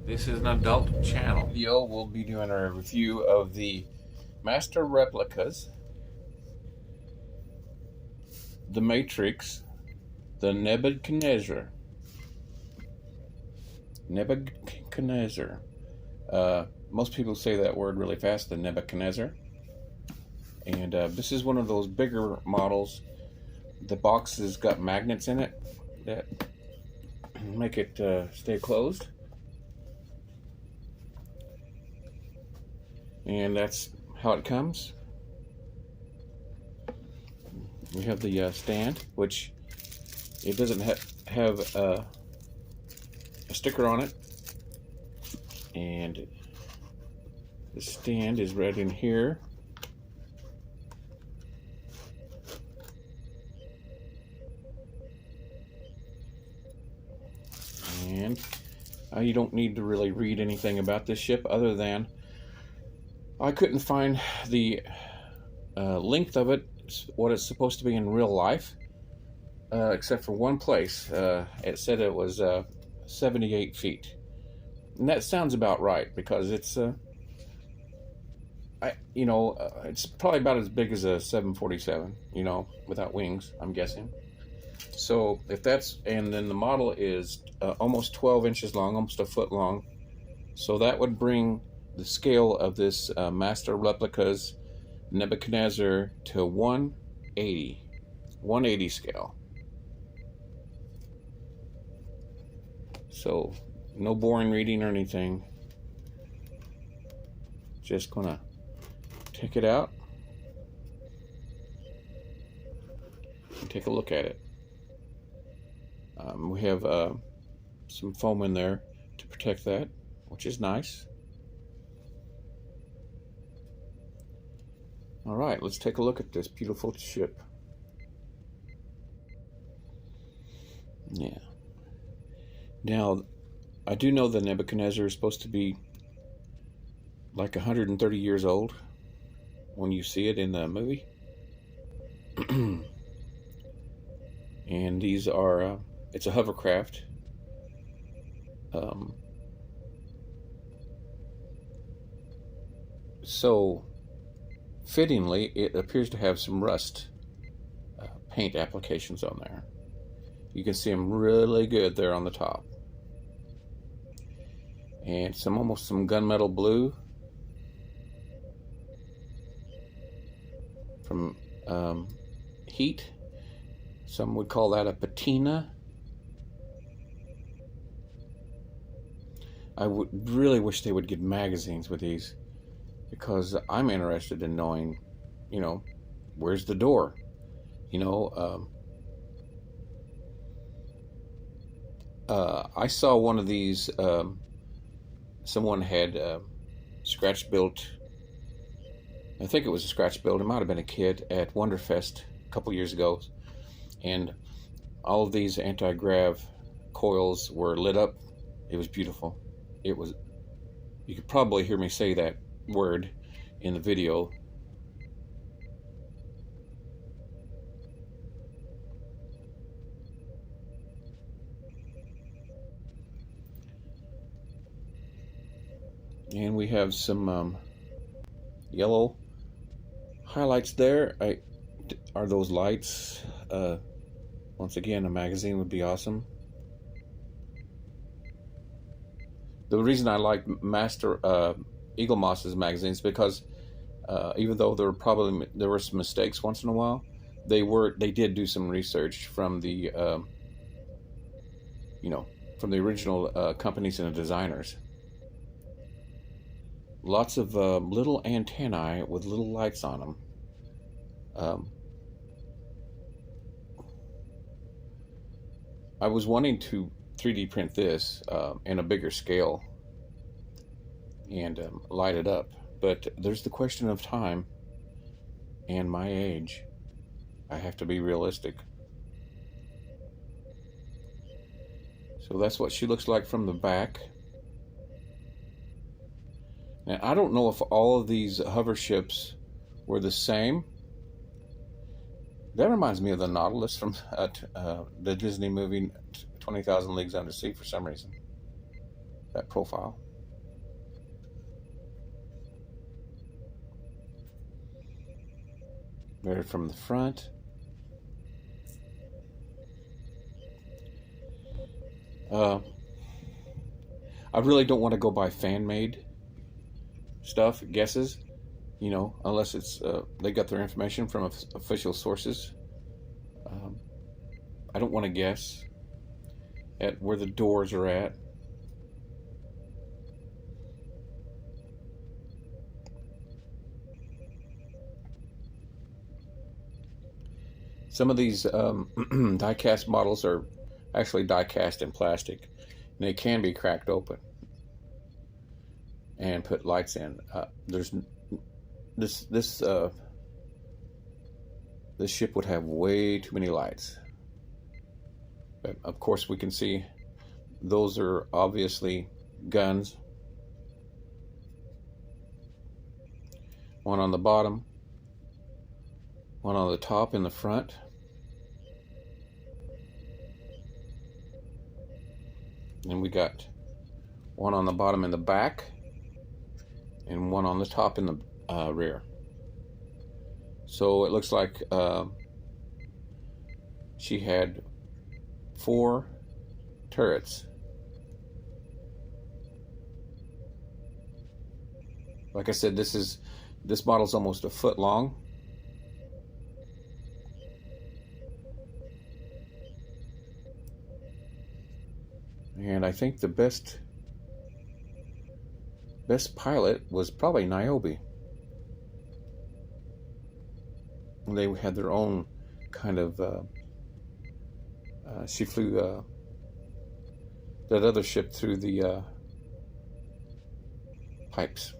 This is an adult channel. Video we'll be doing a review of the Master Replicas, the Matrix, the Nebuchadnezzar. Most people say that word really fast, the Nebuchadnezzar. And this is one of those bigger models. The box has got magnets in it that make it stay closed. And that's how it comes. We have the stand, which it doesn't have a sticker on it, and the stand is right in here. And you don't need to really read anything about this ship other than I couldn't find the length of it, what it's supposed to be in real life, except for one place. It said it was 78 feet. And that sounds about right, because it's it's probably about as big as a 747, without wings, I'm guessing. So if that's, and then the model is almost 12 inches long, almost a foot long. So that would bring the scale of this Master Replicas Nebuchadnezzar to 180 scale. So no boring reading or anything. Just gonna take it out and take a look at it. We have some foam in there to protect that, which is nice. All right, let's take a look at this beautiful ship. Yeah. Now, I do know the Nebuchadnezzar is supposed to be like 130 years old when you see it in the movie. And these are, it's a hovercraft. So, fittingly, it appears to have some rust paint applications on there. You can see them really good there on the top. And almost some gunmetal blue from heat. Some would call that a patina. I would really wish they would get magazines with these, because I'm interested in knowing, where's the door? I saw one of these, someone had scratch built, I think it was a scratch build, it might have been a kid at Wonderfest a couple years ago, and all of these anti-grav coils were lit up. It was beautiful. It was, you could probably hear me say that word in the video. And we have some yellow highlights there. Are those lights? Once again, a magazine would be awesome. The reason I like Master Eagle Moss's magazines, because even though there were some mistakes once in a while, they did do some research from the from the original companies and the designers. Lots of little antennae with little lights on them. I was wanting to 3D print this in a bigger scale and light it up, but there's the question of time and my age. I have to be realistic. So that's what she looks like from the back. Now, I don't know if all of these hover ships were the same. That reminds me of the Nautilus from the Disney movie 20,000 Leagues Under Sea for some reason. That profile. There from the front. I really don't want to go by fan-made stuff, guesses, unless it's they got their information from official sources. I don't want to guess at where the doors are at. Some of these die-cast models are actually die-cast in plastic, and they can be cracked open and put lights in. There's this ship would have way too many lights. But of course, we can see those are obviously guns. One on the bottom, one on the top in the front. And we got one on the bottom in the back, and one on the top in the rear. So it looks like she had 4 turrets. Like I said, this model's almost a foot long. And I think the best pilot was probably Niobe. They had their own kind of she flew that other ship through the pipes.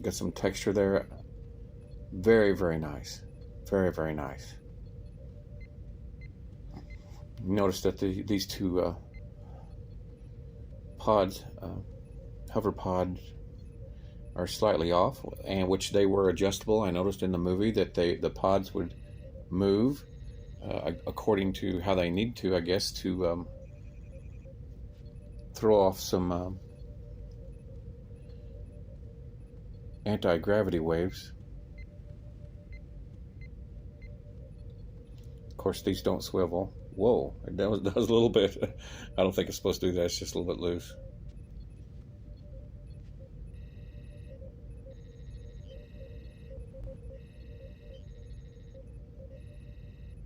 Got some texture there. Very, very nice. Very, very nice. Notice that these two pods, hover pods, are slightly off, and which they were adjustable. I noticed in the movie that the pods would move according to how they need to, I guess, to throw off some anti-gravity waves. Of course, these don't swivel. Whoa, that was a little bit. I don't think it's supposed to do that. It's just a little bit loose.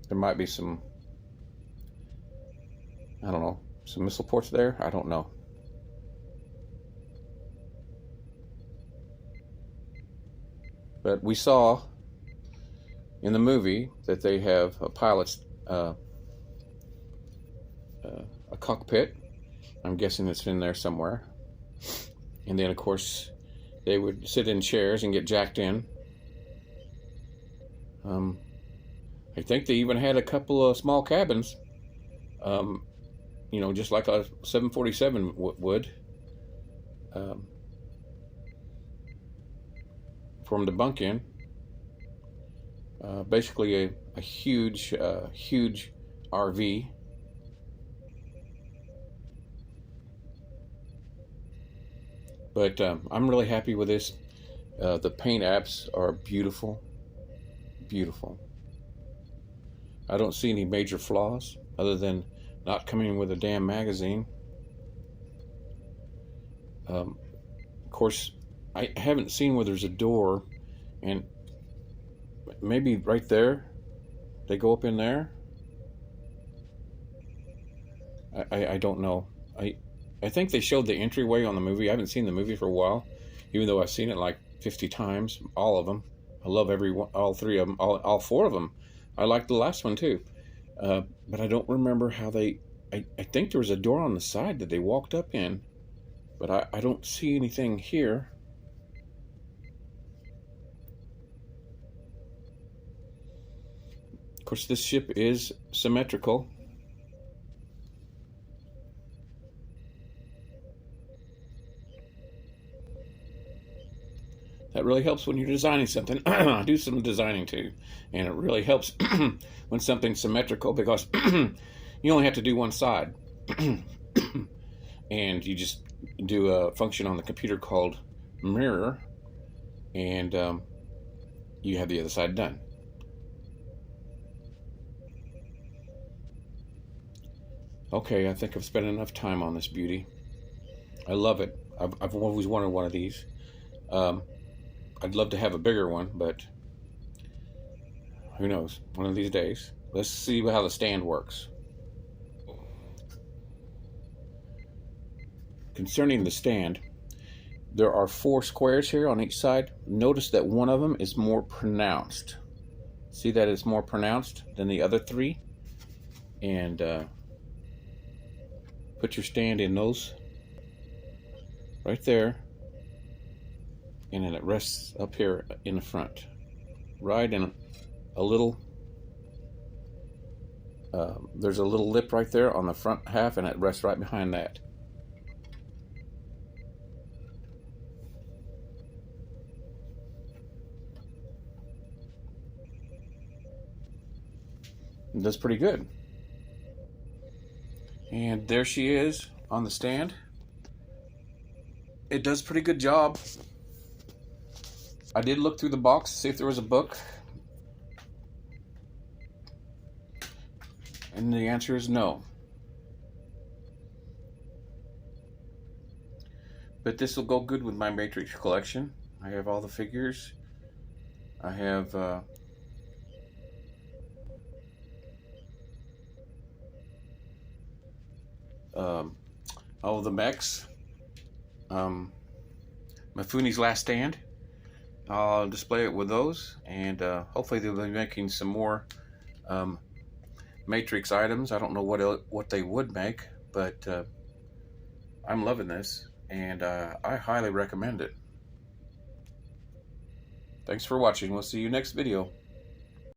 There might be some, I don't know, some missile ports there. I don't know. But we saw in the movie that they have a pilot's a cockpit. I'm guessing it's in there somewhere. And then, of course, they would sit in chairs and get jacked in. I think they even had a couple of small cabins, just like a 747 would, for them to bunk in. Basically a huge RV. But I'm really happy with this. The paint apps are beautiful. Beautiful. I don't see any major flaws other than not coming with a damn magazine. Of course, I haven't seen where there's a door, and maybe right there they go up in there. I don't know. I think they showed the entryway on the movie. I haven't seen the movie for a while, even though I've seen it like 50 times, all of them. I love all 3 of them, all 4 of them. I like the last one too, but I don't remember how they. I think there was a door on the side that they walked up in, but I don't see anything here. Of course, this ship is symmetrical. That really helps when you're designing something. I do some designing too, and it really helps when something's symmetrical, because you only have to do one side. And you just do a function on the computer called mirror, and you have the other side done. Okay, I think I've spent enough time on this beauty. I love it. I've always wanted one of these. I'd love to have a bigger one, but who knows? One of these days. Let's see how the stand works. Concerning the stand, there are 4 squares here on each side. Notice that one of them is more pronounced. See that it's more pronounced than the other 3? And put your stand in those right there. And then it rests up here in the front, right in a little, there's a little lip right there on the front half, and it rests right behind that. It does pretty good. And there she is on the stand. It does a pretty good job. I did look through the box to see if there was a book, and the answer is no. But this will go good with my Matrix collection. I have all the figures. I have all of the mechs. Mifune's Last Stand. I'll display it with those, and hopefully they'll be making some more Matrix items. I don't know what they would make, but I'm loving this, and I highly recommend it. Thanks for watching. We'll see you next video.